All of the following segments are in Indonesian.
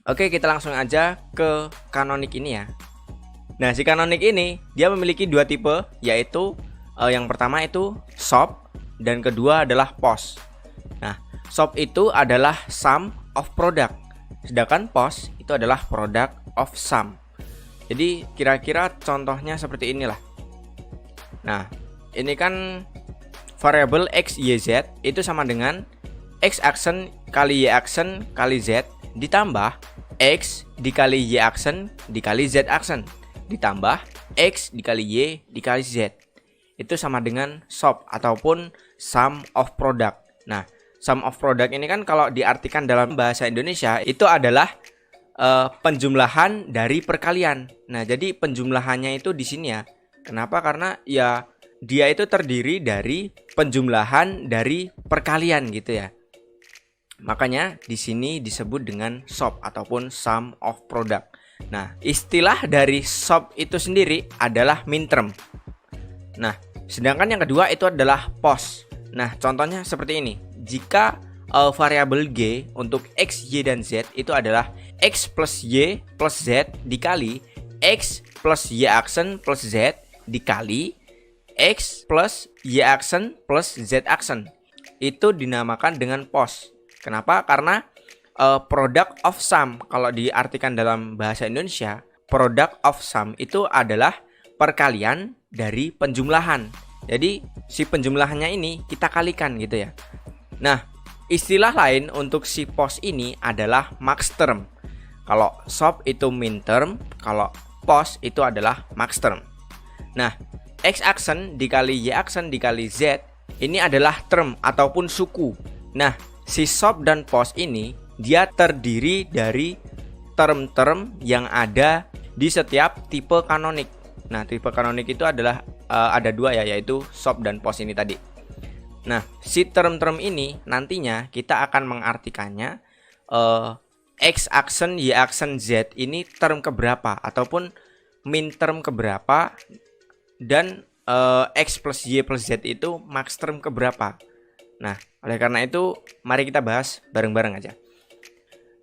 Oke, kita langsung aja ke canonic ini ya. Nah, si canonic ini dia memiliki dua tipe, yaitu yang pertama itu SOP dan kedua adalah POS. Nah, SOP itu adalah sum of product, sedangkan POS itu adalah product of sum. Jadi kira-kira contohnya seperti inilah. Nah, ini kan variabel x, y, z itu sama dengan x aksen kali y aksen kali z ditambah x dikali y aksen dikali z aksen ditambah x dikali y dikali z. Itu sama dengan SOP ataupun sum of product. Nah, sum of product ini kan kalau diartikan dalam bahasa Indonesia itu adalah penjumlahan dari perkalian. Nah, jadi penjumlahannya itu di sini ya. Kenapa? Karena ya dia itu terdiri dari penjumlahan dari perkalian gitu ya. Makanya di sini disebut dengan SOP ataupun sum of product. Nah, istilah dari SOP itu sendiri adalah minterm. Nah, sedangkan yang kedua itu adalah POS. Nah, contohnya seperti ini. Jika variabel G untuk X, Y, dan Z itu adalah X plus Y plus Z dikali X plus Y aksen plus Z dikali X plus Y aksen plus Z aksen. Itu dinamakan dengan POS. Kenapa? Karena product of sum, kalau diartikan dalam bahasa Indonesia, product of sum itu adalah perkalian dari penjumlahan. Jadi si penjumlahannya ini kita kalikan gitu ya. Nah, istilah lain untuk si POS ini adalah max term. Kalau SOP itu min term, kalau POS itu adalah max term. Nah, X aksen dikali Y aksen dikali Z ini adalah term ataupun suku. Nah, si SOP dan POS ini dia terdiri dari term-term yang ada di setiap tipe kanonik. Nah, tipe kanonik itu adalah ada dua ya, yaitu SOP dan POS ini tadi. Nah, si term-term ini nantinya kita akan mengartikannya X aksen Y aksen Z ini term keberapa ataupun min term keberapa, dan X plus Y plus Z itu max term keberapa. Nah, oleh karena itu mari kita bahas bareng-bareng aja.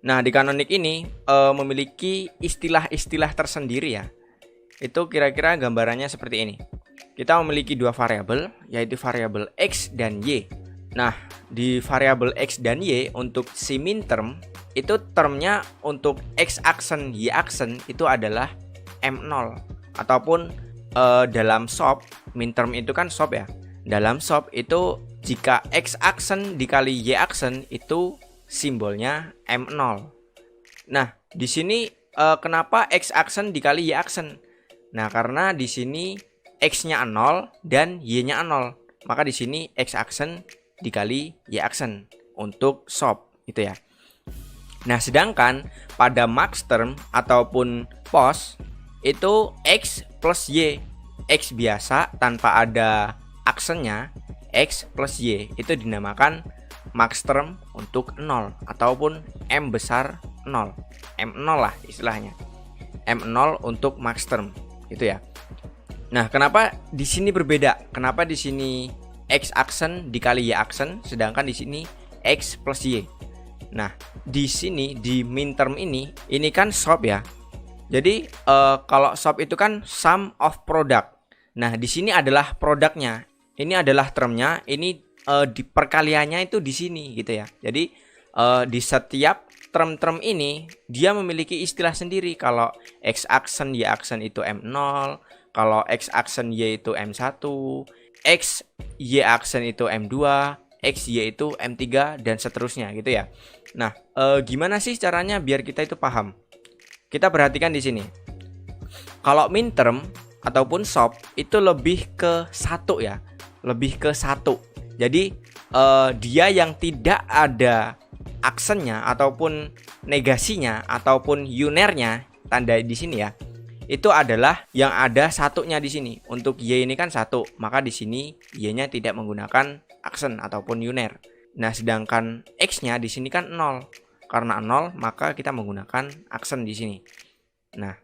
Nah, di kanonik ini memiliki istilah-istilah tersendiri ya. Itu kira-kira gambarannya seperti ini. Kita memiliki dua variabel, yaitu variabel X dan Y. Nah, di variabel X dan Y untuk si min term, itu termnya untuk X aksen Y aksen itu adalah M0. Ataupun dalam SOP, min term itu kan SOP ya. Dalam SOP itu jika X aksen dikali Y aksen itu simbolnya M0. Nah, di sini kenapa X aksen dikali Y aksen? Nah, karena di sini X-nya 0 dan Y-nya 0. Maka di sini X aksen dikali Y aksen untuk SOP itu ya. Nah, sedangkan pada max term ataupun POS itu X plus Y. X biasa tanpa ada aksennya, X plus Y itu dinamakan max term untuk 0 ataupun M besar 0. M0 lah istilahnya. M0 untuk max term gitu ya. Nah, kenapa di sini berbeda? Kenapa di sini X aksen dikali Y aksen sedangkan di sini X plus Y? Nah, di sini di min term ini kan SOP ya. Jadi kalau SOP itu kan sum of product. Nah, di sini adalah produknya. Ini adalah termnya. Ini di perkaliannya itu di sini gitu ya. Jadi di setiap term-term ini dia memiliki istilah sendiri. Kalau X aksen Y aksen itu M0, kalau X aksen Y itu M1, X Y aksen itu M2, X Y itu M3 dan seterusnya gitu ya. Nah, gimana sih caranya biar kita itu paham? Kita perhatikan di sini. Kalau min term ataupun SOP itu lebih ke satu ya, lebih ke satu. Jadi dia yang tidak ada aksennya ataupun negasinya ataupun unernya, tanda di sini ya, itu adalah yang ada satunya di sini. Untuk Y ini kan satu, maka di sini Y-nya tidak menggunakan aksen ataupun uner. Nah, sedangkan X-nya di sini kan 0. Karena 0, maka kita menggunakan aksen di sini. Nah,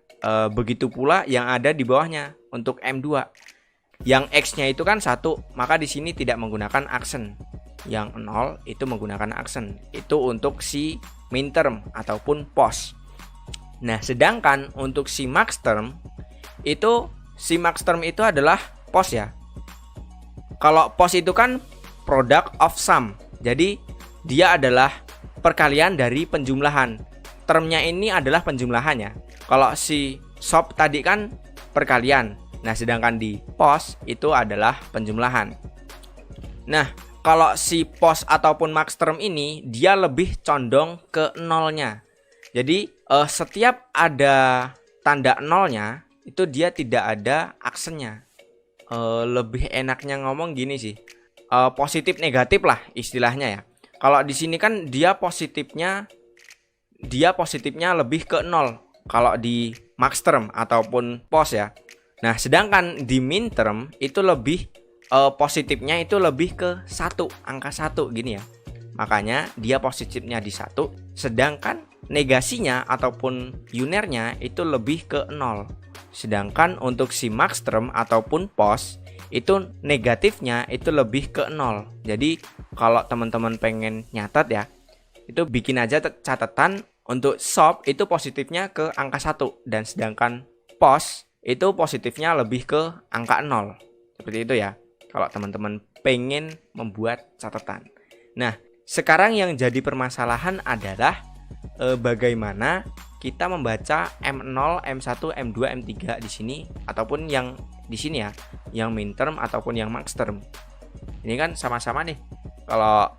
begitu pula yang ada di bawahnya untuk M2. Yang X-nya itu kan 1, maka di sini tidak menggunakan aksen. Yang 0 itu menggunakan aksen. Itu untuk si min term ataupun POS. Nah, sedangkan untuk si max term itu adalah POS ya. Kalau POS itu kan product of sum. Jadi dia adalah perkalian dari penjumlahan. Termnya ini adalah penjumlahannya. Kalau si SOP tadi kan perkalian. Nah, sedangkan di POS itu adalah penjumlahan. Nah, kalau si POS ataupun max term ini dia lebih condong ke nolnya. Jadi setiap ada tanda nolnya itu dia tidak ada aksennya. Lebih enaknya ngomong gini sih, positif negatif lah istilahnya ya. Kalau di sini kan dia positifnya lebih ke 0 kalau di max term ataupun POS ya. Nah, sedangkan di min term itu lebih positifnya itu lebih ke 1, angka 1 gini ya. Makanya dia positifnya di 1, sedangkan negasinya ataupun unernya itu lebih ke 0. Sedangkan untuk si max term ataupun POS itu negatifnya itu lebih ke 0. Jadi kalau teman-teman pengen nyatat ya, itu bikin aja catatan untuk SOP itu positifnya ke angka 1, dan sedangkan POS itu positifnya lebih ke angka 0. Seperti itu ya, kalau teman-teman pengen membuat catatan. Nah, sekarang yang jadi permasalahan adalah bagaimana kita membaca M0, M1, M2, M3 di sini, ataupun yang di sini ya, yang min term ataupun yang max term. Ini kan sama-sama nih. Kalau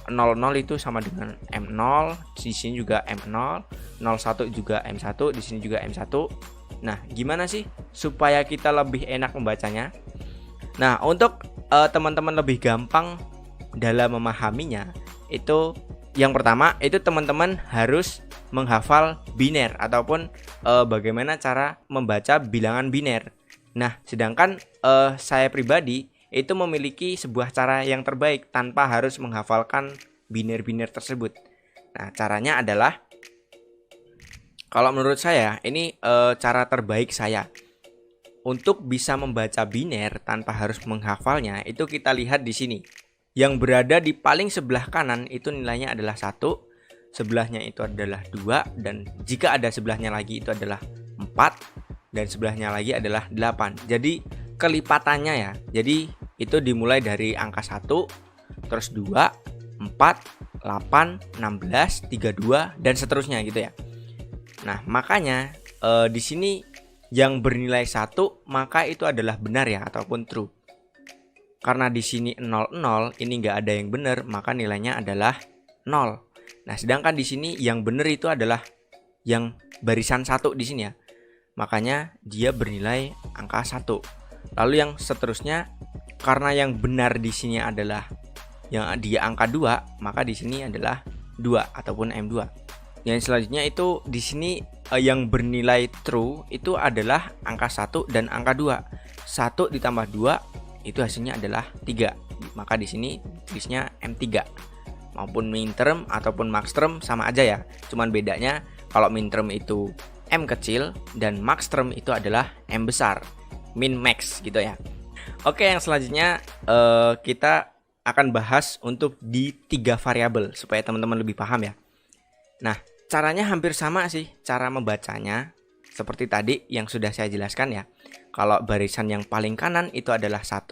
00 itu sama dengan M0, di sini juga M0, 01 juga M1, di sini juga M1. Nah, gimana sih supaya kita lebih enak membacanya? Nah, untuk teman-teman lebih gampang dalam memahaminya, itu yang pertama itu teman-teman harus menghafal biner ataupun bagaimana cara membaca bilangan biner. Nah, sedangkan saya pribadi itu memiliki sebuah cara yang terbaik tanpa harus menghafalkan biner-biner tersebut. Nah, caranya adalah, kalau menurut saya ini cara terbaik saya untuk bisa membaca biner tanpa harus menghafalnya, itu kita lihat di sini. Yang berada di paling sebelah kanan itu nilainya adalah 1, sebelahnya itu adalah 2, dan jika ada sebelahnya lagi itu adalah 4, dan sebelahnya lagi adalah 8. Jadi kelipatannya ya. Jadi itu dimulai dari angka 1, terus 2, 4, 8, 16, 32, dan seterusnya gitu ya. Nah, makanya di sini yang bernilai 1 maka itu adalah benar ya, ataupun true. Karena di sini 00 ini nggak ada yang benar, maka nilainya adalah 0. Nah, sedangkan di sini yang benar itu adalah yang barisan 1 di sini ya. Makanya dia bernilai angka 1. Lalu yang seterusnya, karena yang benar di sini adalah yang dia angka 2, maka di sini adalah 2 ataupun M2. Yang selanjutnya itu di sini yang bernilai true itu adalah angka 1 dan angka 2. 1 ditambah 2 itu hasilnya adalah 3. Maka di sini tulisnya M3. Maupun min term ataupun max term sama aja ya. Cuman bedanya kalau min term itu M kecil dan max term itu adalah M besar. Min max gitu ya. Oke, yang selanjutnya kita akan bahas untuk di 3 variabel supaya teman-teman lebih paham ya. Nah, caranya hampir sama sih cara membacanya seperti tadi yang sudah saya jelaskan ya. Kalau barisan yang paling kanan itu adalah 1,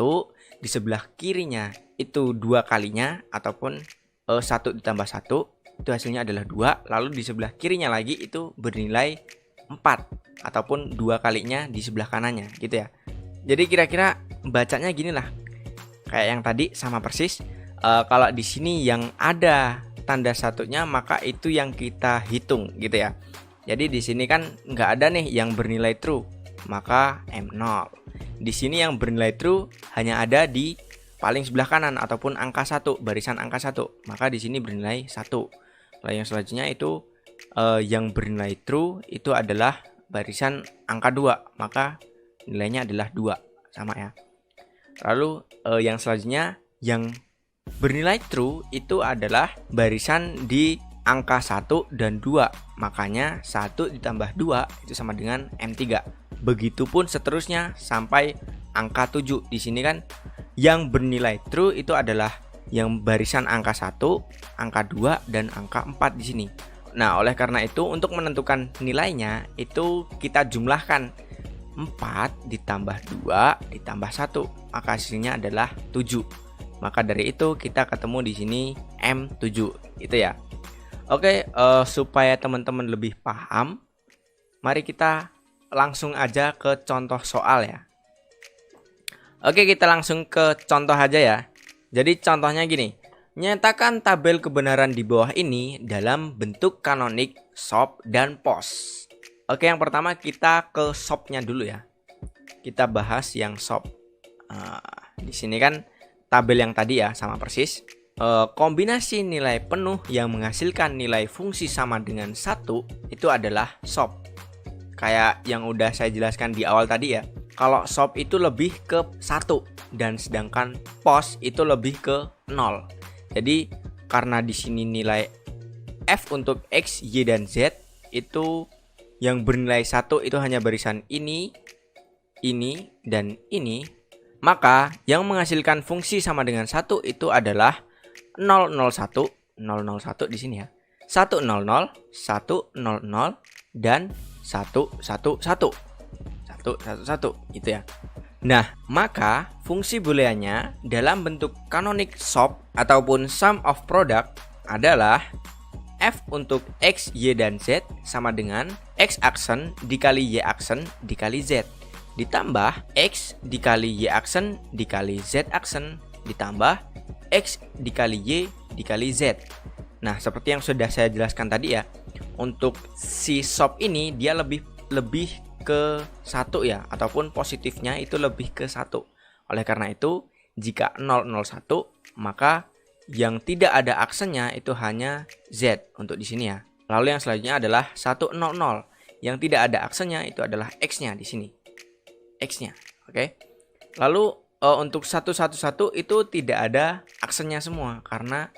di sebelah kirinya itu 2 kalinya ataupun 1 ditambah 1 itu hasilnya adalah 2, lalu di sebelah kirinya lagi itu bernilai 4 ataupun 2 kalinya di sebelah kanannya gitu ya. Jadi kira-kira bacanya gini lah. Kayak yang tadi sama persis. Kalau di sini yang ada tanda satunya maka itu yang kita hitung gitu ya. Jadi di sini kan nggak ada nih yang bernilai true, maka M0. Di sini yang bernilai true hanya ada di paling sebelah kanan ataupun angka 1, barisan angka 1, maka di sini bernilai 1. Lalu yang selanjutnya itu yang bernilai true itu adalah barisan angka 2, maka nilainya adalah 2, sama ya. Lalu yang selanjutnya yang bernilai true itu adalah barisan di angka 1 dan 2, makanya 1 ditambah 2 itu sama dengan M3. Begitupun seterusnya sampai angka 7. Di sini kan yang bernilai true itu adalah yang barisan angka 1, angka 2, dan angka 4 di sini. Nah, oleh karena itu untuk menentukan nilainya itu kita jumlahkan 4 ditambah 2 ditambah 1, maka hasilnya adalah 7. Maka dari itu kita ketemu di sini M7 itu ya. Oke, supaya teman-teman lebih paham, mari kita langsung aja ke contoh soal ya. Oke, kita langsung ke contoh aja ya. Jadi contohnya gini. Nyatakan tabel kebenaran di bawah ini dalam bentuk kanonik, SOP, dan POS. Oke, yang pertama kita ke SOP-nya dulu ya. Kita bahas yang SOP. Di sini kan tabel yang tadi ya, sama persis. Kombinasi nilai penuh yang menghasilkan nilai fungsi sama dengan 1 itu adalah SOP. Kayak yang udah saya jelaskan di awal tadi ya. Kalau SOP itu lebih ke 1 dan sedangkan POS itu lebih ke 0. Jadi karena di sini nilai F untuk X, Y, dan Z itu yang bernilai 1 itu hanya barisan ini, dan ini, maka yang menghasilkan fungsi sama dengan 1 itu adalah 001 di sini ya. 100, 100, dan 111 gitu ya. Nah, maka fungsi booleannya dalam bentuk kanonik SOP ataupun sum of product adalah F untuk X, Y, dan Z sama dengan X aksen dikali Y aksen dikali Z ditambah X dikali Y aksen dikali Z aksen ditambah X dikali Y dikali Z. Nah, seperti yang sudah saya jelaskan tadi ya, untuk si SOP ini dia lebih ke 1 ya, ataupun positifnya itu lebih ke 1. Oleh karena itu, jika 001 maka yang tidak ada aksennya itu hanya Z untuk di sini ya. Lalu yang selanjutnya adalah 100. Yang tidak ada aksennya itu adalah X-nya di sini. X-nya. Oke. Lalu untuk 111 itu tidak ada aksennya semua karena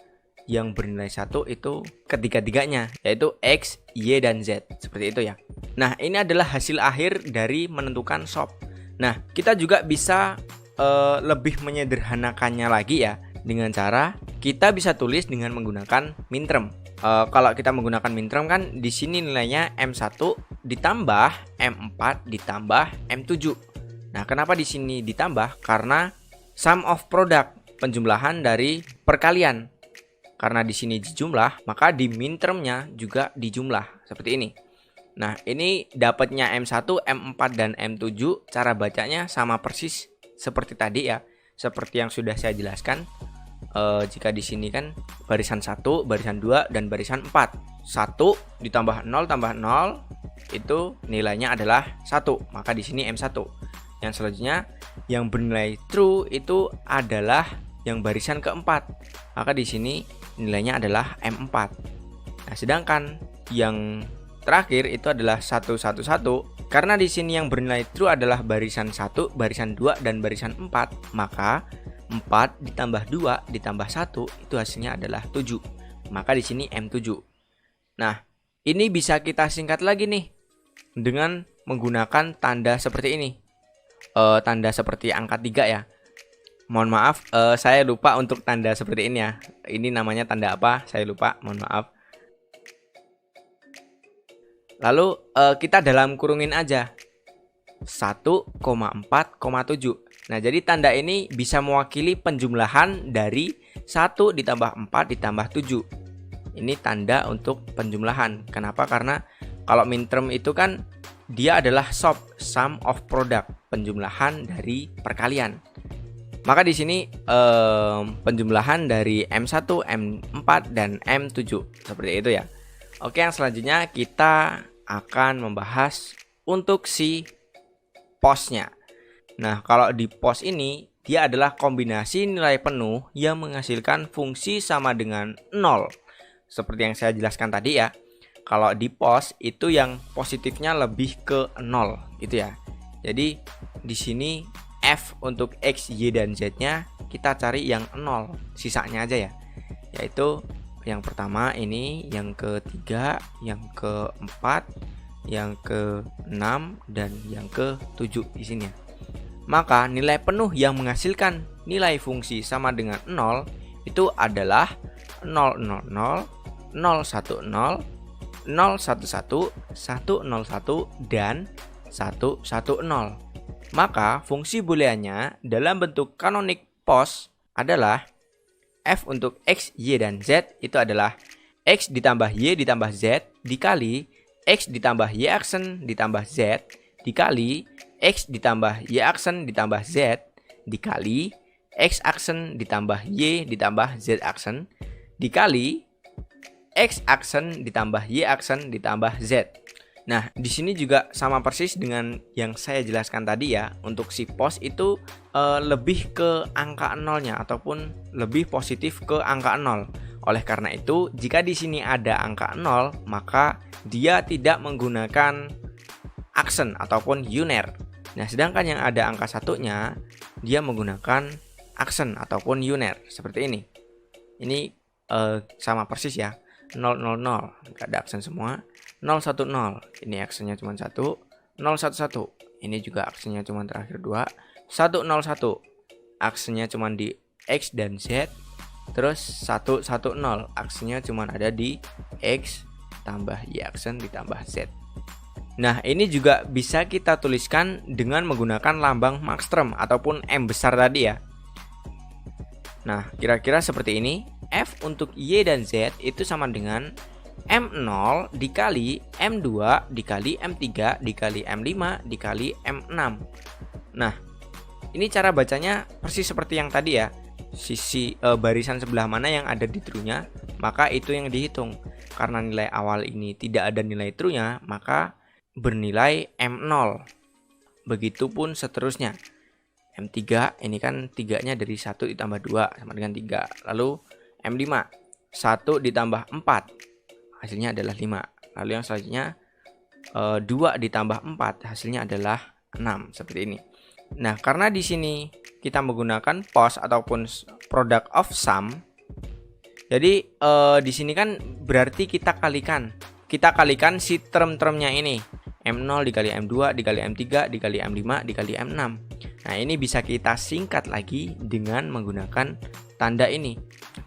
yang bernilai 1 itu ketiga-tiganya, yaitu X, Y, dan Z. Seperti itu ya. Nah, ini adalah hasil akhir dari menentukan SOP. Nah, kita juga bisa lebih menyederhanakannya lagi ya, dengan cara kita bisa tulis dengan menggunakan minterm. Kalau kita menggunakan minterm kan di sini nilainya M1 ditambah M4 ditambah M7. Nah, kenapa di sini ditambah? Karena sum of product, penjumlahan dari perkalian. Karena di sini dijumlah, maka di mintermnya juga dijumlah seperti ini. Nah, ini dapatnya M1, M4, dan M7. Cara bacanya sama persis seperti tadi ya. Seperti yang sudah saya jelaskan. Jika di sini kan barisan 1, barisan 2, dan barisan 4. 1 ditambah 0 tambah 0 itu nilainya adalah 1. Maka di sini M1. Yang selanjutnya yang bernilai true itu adalah yang barisan keempat. Maka di sini nilainya adalah M4. Nah, sedangkan yang terakhir itu adalah 111 karena di sini yang bernilai true adalah barisan 1, barisan 2, dan barisan 4, maka 4 ditambah 2 ditambah 1 itu hasilnya adalah 7. Maka di sini M7. Nah, ini bisa kita singkat lagi nih dengan menggunakan tanda seperti ini. Tanda seperti angka 3 ya. Mohon maaf, saya lupa untuk tanda seperti ini ya. Ini namanya tanda apa? Saya lupa, mohon maaf. Lalu kita dalam kurungin aja 1,4,7. Nah, jadi tanda ini bisa mewakili penjumlahan dari 1 ditambah 4 ditambah 7. Ini tanda untuk penjumlahan. Kenapa? Karena kalau minterm itu kan dia adalah SOP, sum of product, penjumlahan dari perkalian. Maka di sini penjumlahan dari M1, M4, dan M7 seperti itu ya. Oke, yang selanjutnya kita akan membahas untuk si POS-nya. Nah, kalau di POS ini dia adalah kombinasi nilai penuh yang menghasilkan fungsi sama dengan 0. Seperti yang saya jelaskan tadi ya. Kalau di POS itu yang positifnya lebih ke 0 gitu ya. Jadi di sini F untuk X, Y, dan Z-nya kita cari yang 0, sisanya aja ya. Yaitu yang pertama ini, yang ketiga, yang keempat, yang ke-6, dan yang ke-7 di sini ya. Maka nilai penuh yang menghasilkan nilai fungsi sama dengan 0 itu adalah 000, 010, 011, 101, dan 110. Maka fungsi booleannya dalam bentuk canonic POS adalah f untuk x, y, dan z itu adalah x ditambah y ditambah z dikali x ditambah y aksen ditambah z dikali x ditambah y aksen ditambah z dikali x aksen ditambah y ditambah z aksen dikali x aksen ditambah y aksen ditambah z. Nah, di sini juga sama persis dengan yang saya jelaskan tadi ya. Untuk si POS itu lebih ke angka nolnya ataupun lebih positif ke angka 0. Oleh karena itu, jika di sini ada angka 0, maka dia tidak menggunakan aksen ataupun uner. Nah, sedangkan yang ada angka 1-nya, dia menggunakan aksen ataupun uner seperti ini. Ini sama persis ya. 000, nggak ada aksen semua. 010, ini aksennya cuma 1. 011, ini juga aksennya cuma terakhir 2. 101, aksennya cuma di X dan Z. Terus 110, aksennya cuma ada di X tambah Y aksen ditambah Z. Nah, ini juga bisa kita tuliskan dengan menggunakan lambang Markström ataupun M besar tadi ya. Nah, kira-kira seperti ini. F untuk Y dan Z itu sama dengan M0 dikali M2 dikali M3 dikali M5 dikali M6. Nah, ini cara bacanya persis seperti yang tadi ya. Sisi barisan sebelah mana yang ada di true-nya, maka itu yang dihitung. Karena nilai awal ini tidak ada nilai true-nya, maka bernilai M0. Begitupun seterusnya. M3 ini kan 3-nya dari 1 ditambah 2 sama dengan 3. Lalu M5 1 ditambah 4 hasilnya adalah 5. Lalu yang selanjutnya 2 ditambah 4 hasilnya adalah 6 seperti ini. Nah, karena di sini kita menggunakan POS ataupun product of sum. Jadi di sini kan berarti kita kalikan si term-termnya ini. M0 dikali M2 dikali M3 dikali M5 dikali M6. Nah, ini bisa kita singkat lagi dengan menggunakan tanda ini.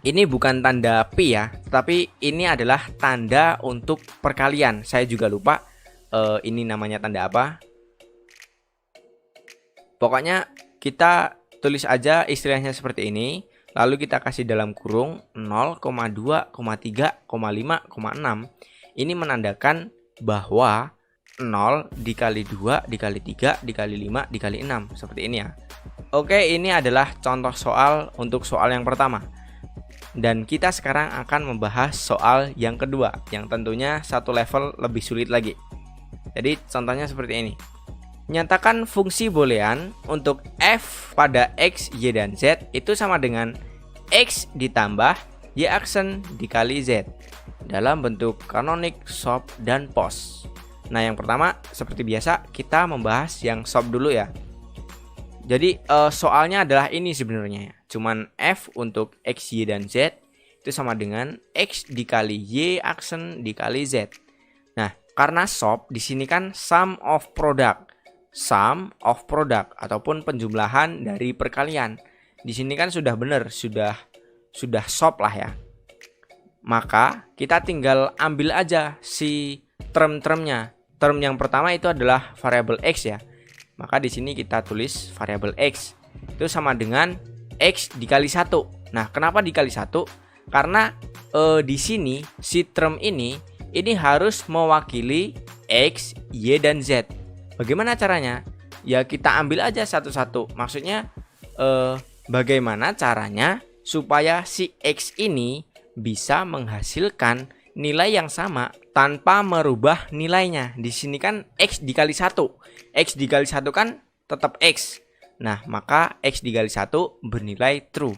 Ini bukan tanda pi ya, tapi ini adalah tanda untuk perkalian. Saya juga lupa ini namanya tanda apa. Pokoknya kita tulis aja istilahnya seperti ini. Lalu kita kasih dalam kurung 0,2,3,5,6. Ini menandakan bahwa 0 dikali 2 dikali 3 dikali 5 dikali 6 seperti ini ya. Oke, ini adalah contoh soal untuk soal yang pertama. Dan kita sekarang akan membahas soal yang kedua, yang tentunya satu level lebih sulit lagi. Jadi contohnya seperti ini. Nyatakan fungsi boolean untuk f pada x, y, dan z itu sama dengan x ditambah y aksen dikali z dalam bentuk canonic, SOP, dan POS. Nah, yang pertama seperti biasa kita membahas yang SOP dulu ya. Jadi soalnya adalah ini sebenarnya ya. Cuman f untuk x, y, dan z itu sama dengan x dikali y aksen dikali z. Nah, karena SOP di sini kan sum of product ataupun penjumlahan dari perkalian. Di sini kan sudah benar, sudah SOP lah ya. Maka kita tinggal ambil aja si term-termnya. Term yang pertama itu adalah variabel x ya. Maka di sini kita tulis variabel x itu sama dengan x dikali 1. Nah, kenapa dikali 1? Karena di sini si term ini harus mewakili x, y, dan z. Bagaimana caranya? Ya kita ambil aja satu-satu. Maksudnya bagaimana caranya supaya si x ini bisa menghasilkan nilai yang sama tanpa merubah nilainya. Di sini kan x dikali 1. X dikali 1 kan tetap x. Nah, maka x dikali 1 bernilai true.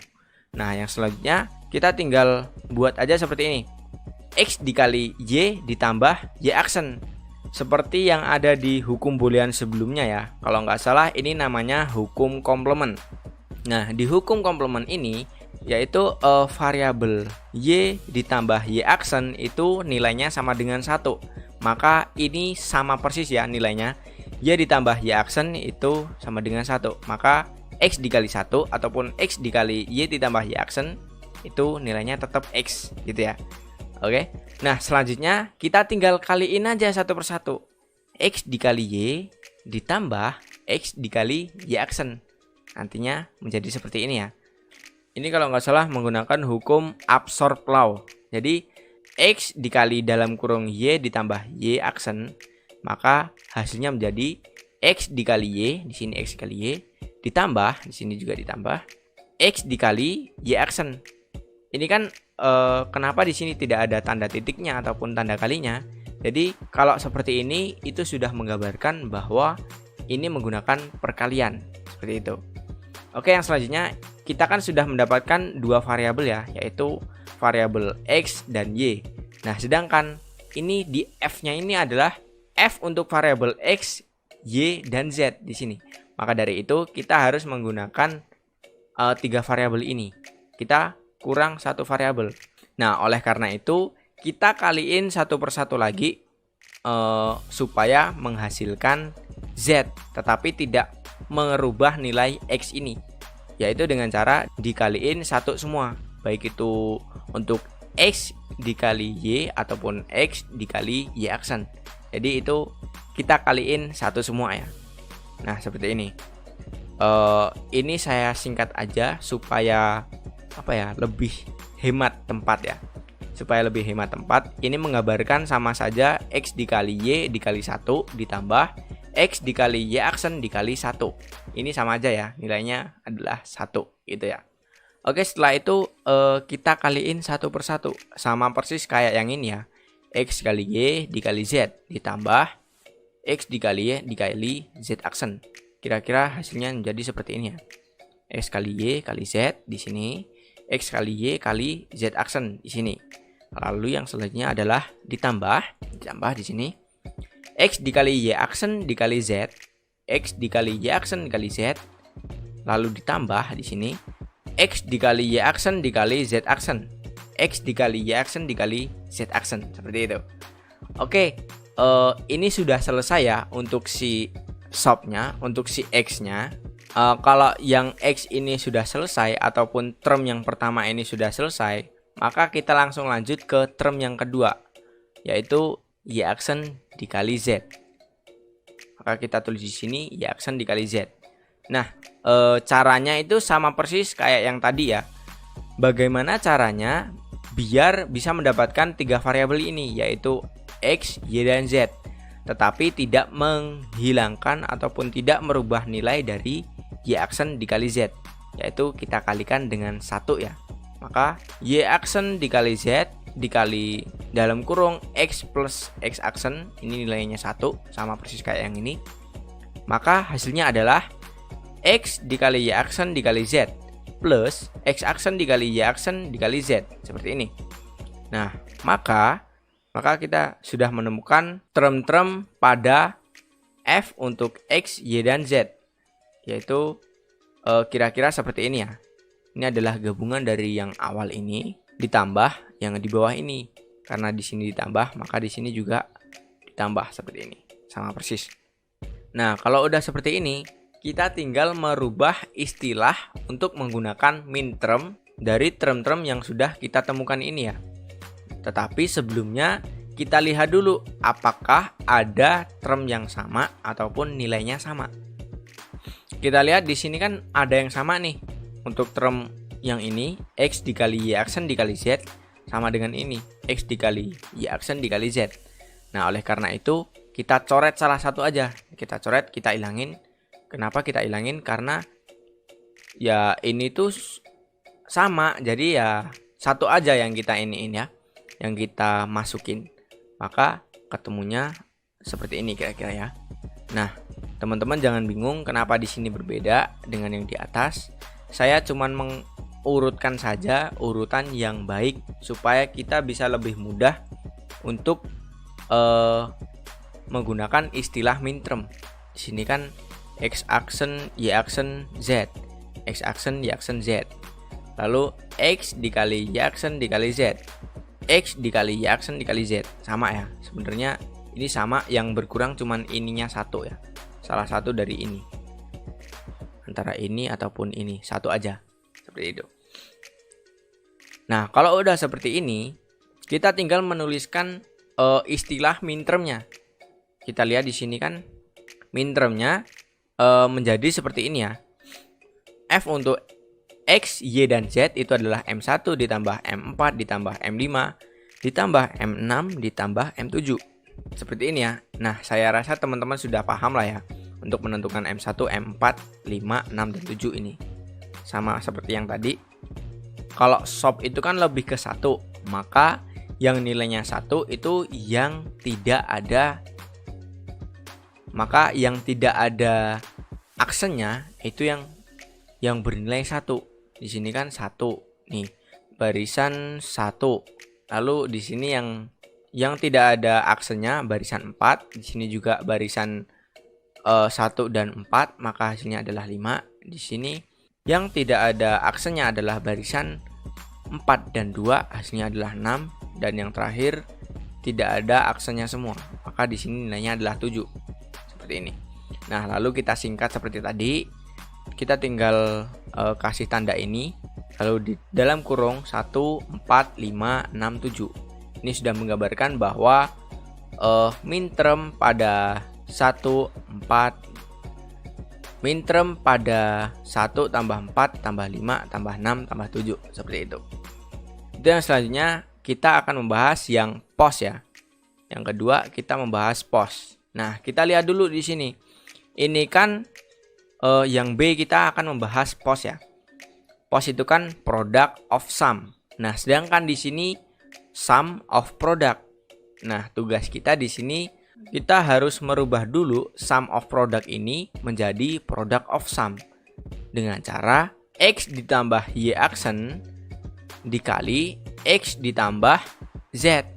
Nah, yang selanjutnya kita tinggal buat aja seperti ini. X dikali y ditambah y aksen. Seperti yang ada di hukum boolean sebelumnya ya. Kalau nggak salah ini namanya hukum komplement. Nah, di hukum komplement ini yaitu variabel y ditambah y aksen itu nilainya sama dengan 1. Maka ini sama persis ya nilainya. Y ditambah y aksen itu sama dengan 1. Maka x dikali 1 ataupun x dikali y ditambah y aksen itu nilainya tetap x gitu ya. Oke. Nah, selanjutnya kita tinggal kaliin aja satu persatu. X dikali Y ditambah X dikali Y aksen. Nantinya menjadi seperti ini ya. Ini kalau nggak salah menggunakan hukum absorb law. Jadi X dikali dalam kurung Y ditambah Y aksen, maka hasilnya menjadi X dikali Y, di sini X dikali Y, ditambah, di sini juga ditambah X dikali Y aksen. Ini kan kenapa di sini tidak ada tanda titiknya ataupun tanda kalinya? Jadi kalau seperti ini itu sudah menggambarkan bahwa ini menggunakan perkalian seperti itu. Oke, yang selanjutnya kita kan sudah mendapatkan dua variabel ya, yaitu variabel X dan Y. Nah, sedangkan ini di F-nya ini adalah F untuk variabel X, Y, dan Z di sini. Maka dari itu kita harus menggunakan tiga variabel ini. Kita kurang satu variabel. Nah, oleh karena itu kita kaliin satu persatu lagi supaya menghasilkan Z, tetapi tidak merubah nilai X ini, yaitu dengan cara dikaliin satu semua, baik itu untuk X dikali Y ataupun X dikali Y aksen. Jadi itu kita kaliin satu semua ya. Nah, seperti ini. Ini saya singkat aja supaya lebih hemat tempat ya. Supaya lebih hemat tempat, ini menggambarkan sama saja X dikali Y dikali 1 ditambah X dikali Y aksen dikali 1. Ini sama aja ya, nilainya adalah 1 gitu ya. Oke, setelah itu kita kaliin satu persatu, sama persis kayak yang ini ya. X kali Y dikali Z ditambah X dikali Y dikali Z aksen. Kira-kira hasilnya menjadi seperti ini ya. X kali Y kali Z di sini, X kali Y kali Z aksen di sini. Lalu yang selanjutnya adalah ditambah di sini. X dikali Y aksen dikali Z, X dikali Y aksen dikali Z. Lalu ditambah di sini X dikali Y aksen dikali Z aksen, X dikali Y aksen dikali Z aksen, seperti itu. Oke, ini sudah selesai ya untuk si SOP-nya, untuk si X-nya. Kalau yang X ini sudah selesai ataupun term yang pertama ini sudah selesai, maka kita langsung lanjut ke term yang kedua, yaitu Y aksen dikali Z. Maka kita tulis di sini Y aksen dikali Z. Nah, caranya itu sama persis kayak yang tadi ya. Bagaimana caranya biar bisa mendapatkan tiga variabel ini, yaitu X, Y, dan Z, tetapi tidak menghilangkan ataupun tidak merubah nilai dari Y aksen dikali Z, yaitu kita kalikan dengan 1 ya. Maka Y aksen dikali Z dikali dalam kurung X plus X aksen, ini nilainya 1, sama persis kayak yang ini. Maka hasilnya adalah X dikali Y aksen dikali Z plus X aksen dikali Y aksen dikali Z, seperti ini. Nah, maka kita sudah menemukan term-term pada F untuk X, Y, dan Z, yaitu kira-kira seperti ini ya. Ini adalah gabungan dari yang awal ini ditambah yang di bawah ini. Karena di sini ditambah, maka di sini juga ditambah seperti ini, sama persis. Nah, kalau udah seperti ini, kita tinggal merubah istilah untuk menggunakan minterm dari term-term yang sudah kita temukan ini ya. Tetapi sebelumnya kita lihat dulu apakah ada term yang sama ataupun nilainya sama. Kita lihat di sini kan ada yang sama nih. Untuk term yang ini X dikali Y aksen dikali Z sama dengan ini X dikali Y aksen dikali Z. Nah, oleh karena itu kita coret salah satu aja. Kita coret, kita ilangin. Kenapa kita ilangin? Karena ya ini tuh sama, jadi ya satu aja yang kita iniin ya, yang kita masukin. Maka ketemunya seperti ini kira-kira ya. Nah, teman-teman jangan bingung kenapa di sini berbeda dengan yang di atas. Saya cuman mengurutkan saja urutan yang baik supaya kita bisa lebih mudah untuk menggunakan istilah minterm. Di sini kan X aksen, Y aksen, Z. X aksen, Y aksen, Z. Lalu X dikali Y aksen dikali Z. X dikali Y aksen dikali Z. Sama ya. Sebenarnya ini sama, yang berkurang cuman ininya satu ya. Salah satu dari ini. Antara ini ataupun ini, satu aja. Seperti itu. Nah, kalau udah seperti ini, kita tinggal menuliskan istilah mintermnya. Kita lihat di sini kan mintermnya menjadi seperti ini ya. F untuk X, Y, dan Z itu adalah M1 ditambah M4 ditambah M5 ditambah M6 ditambah M7. Seperti ini ya. Nah, saya rasa teman-teman sudah paham lah ya untuk menentukan M1, M4, 5, 6, dan 7 ini. Sama seperti yang tadi. Kalau SOP itu kan lebih ke 1, maka yang nilainya 1 itu yang tidak ada aksennya itu yang bernilai 1. Di sini kan 1 nih, barisan 1. Lalu di sini yang tidak ada aksennya barisan 4, di sini juga barisan 1 dan 4, maka hasilnya adalah 5. Di sini yang tidak ada aksennya adalah barisan 4 dan 2, hasilnya adalah 6, dan yang terakhir tidak ada aksennya semua, maka di sini nilainya adalah 7. Seperti ini. Nah, lalu kita singkat seperti tadi. Kita tinggal kasih tanda ini, lalu di dalam kurung 1, 4, 5, 6, 7. Ini sudah menggambarkan bahwa minterm pada 1, 4, minterm pada 1 tambah 4 tambah 5 tambah 6 tambah 7, seperti itu. Dan selanjutnya kita akan membahas yang pos ya. Yang kedua kita membahas pos. Nah, kita lihat dulu di sini. Ini kan yang B kita akan membahas pos ya. Pos itu kan product of sum. Nah, sedangkan di sini sum of product. Nah, tugas kita di sini kita harus merubah dulu sum of product ini menjadi product of sum dengan cara X ditambah Y aksen dikali X ditambah Z.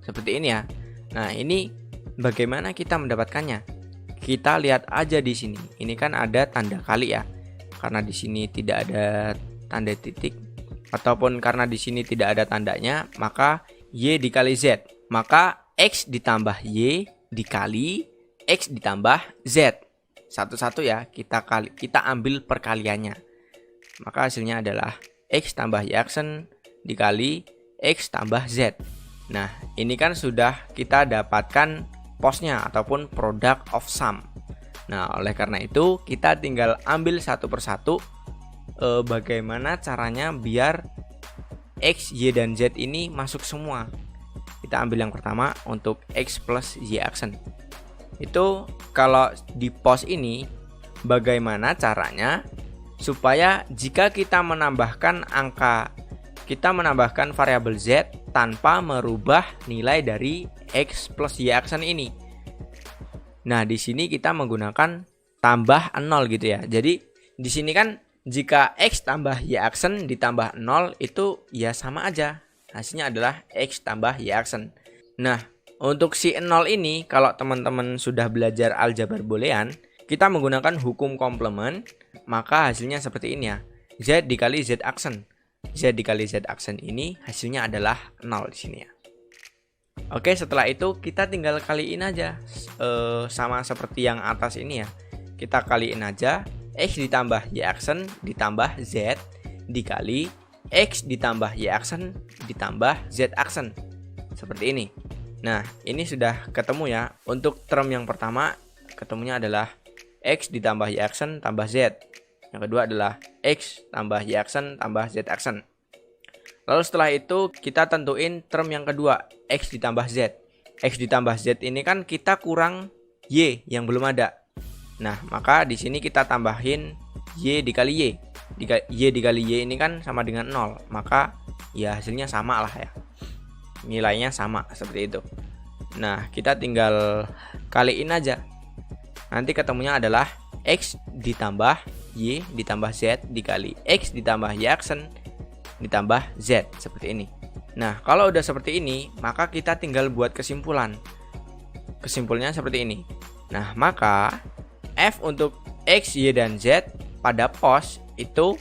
Seperti ini ya. Nah, ini bagaimana kita mendapatkannya? Kita lihat aja di sini. Ini kan ada tanda kali ya. Karena di sini tidak ada tanda titik ataupun karena di sini tidak ada tandanya, maka Y dikali Z. Maka X ditambah Y dikali X ditambah Z. Satu-satu ya, kita ambil perkaliannya. Maka hasilnya adalah X tambah Y aksen dikali X tambah Z. Nah, ini kan sudah kita dapatkan posnya ataupun product of sum. Nah, oleh karena itu kita tinggal ambil satu persatu bagaimana caranya biar X, Y, dan Z ini masuk semua. Kita ambil yang pertama untuk X plus Y aksen. Itu kalau di pos ini bagaimana caranya supaya jika kita menambahkan variabel Z tanpa merubah nilai dari X plus Y aksen ini. Nah, di sini kita menggunakan tambah 0 gitu ya. Jadi di sini kan jika X tambah Y aksen ditambah 0 itu ya sama aja. Hasilnya adalah X tambah Y aksen. Nah, untuk si 0 ini kalau teman-teman sudah belajar aljabar boolean, kita menggunakan hukum komplement, maka hasilnya seperti ini ya. Z dikali Z aksen. Z dikali Z aksen ini hasilnya adalah 0 di sini ya. Oke, setelah itu kita tinggal kaliin aja sama seperti yang atas ini ya. Kita kaliin aja X ditambah Y aksen ditambah Z dikali X ditambah Y aksen ditambah Z aksen. Seperti ini. Nah, ini sudah ketemu ya. Untuk term yang pertama ketemunya adalah X ditambah Y aksen tambah Z. Yang kedua adalah X tambah Y aksen tambah Z aksen. Lalu setelah itu kita tentuin term yang kedua, X ditambah Z. X ditambah Z ini kan kita kurang Y yang belum ada. Nah, maka di sini kita tambahin Y dikali Y. Y dikali Y ini kan sama dengan 0. Maka ya hasilnya sama lah ya. Nilainya sama seperti itu. Nah, kita tinggal kaliin aja. Nanti ketemunya adalah X ditambah Y ditambah Z dikali X ditambah Y aksen ditambah Z, seperti ini. Nah, kalau udah seperti ini, maka kita tinggal buat kesimpulan. Kesimpulannya seperti ini. Nah, maka F untuk X, Y, dan Z pada pos itu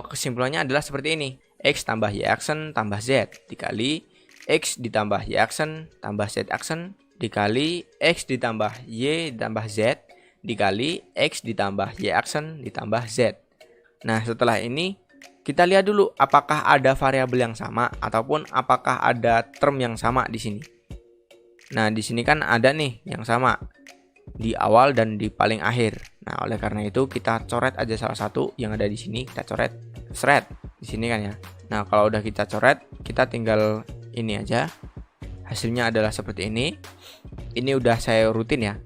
kesimpulannya adalah seperti ini. X tambah Y aksen tambah Z dikali X ditambah Y aksen tambah Z aksen dikali X ditambah Y ditambah Z dikali X ditambah Y aksen ditambah Z. Nah, setelah ini kita lihat dulu apakah ada variabel yang sama ataupun apakah ada term yang sama di sini. Nah, di sini kan ada nih yang sama di awal dan di paling akhir. Nah, oleh karena itu kita coret aja salah satu yang ada di sini, kita coret thread di sini kan ya. Nah, kalau udah kita coret, kita tinggal ini aja. Hasilnya adalah seperti ini. Ini udah saya rutin ya.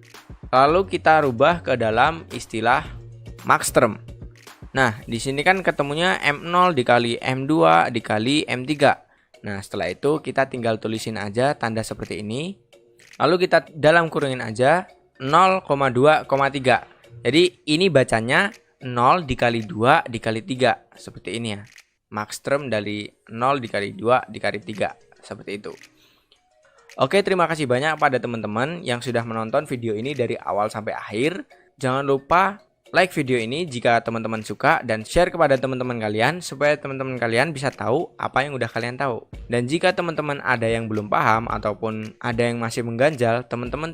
Lalu kita rubah ke dalam istilah max term. Nah, di sini kan ketemunya M0 dikali M2 dikali M3. Nah, setelah itu kita tinggal tulisin aja tanda seperti ini. Lalu kita dalam kurungin aja 0,2,3. Jadi ini bacanya 0 dikali 2 dikali 3. Seperti ini ya. Max term dari 0 dikali 2 dikali 3. Seperti itu. Oke, terima kasih banyak pada teman-teman yang sudah menonton video ini dari awal sampai akhir. Jangan lupa like video ini jika teman-teman suka dan share kepada teman-teman kalian supaya teman-teman kalian bisa tahu apa yang udah kalian tahu. Dan jika teman-teman ada yang belum paham ataupun ada yang masih mengganjal, teman-teman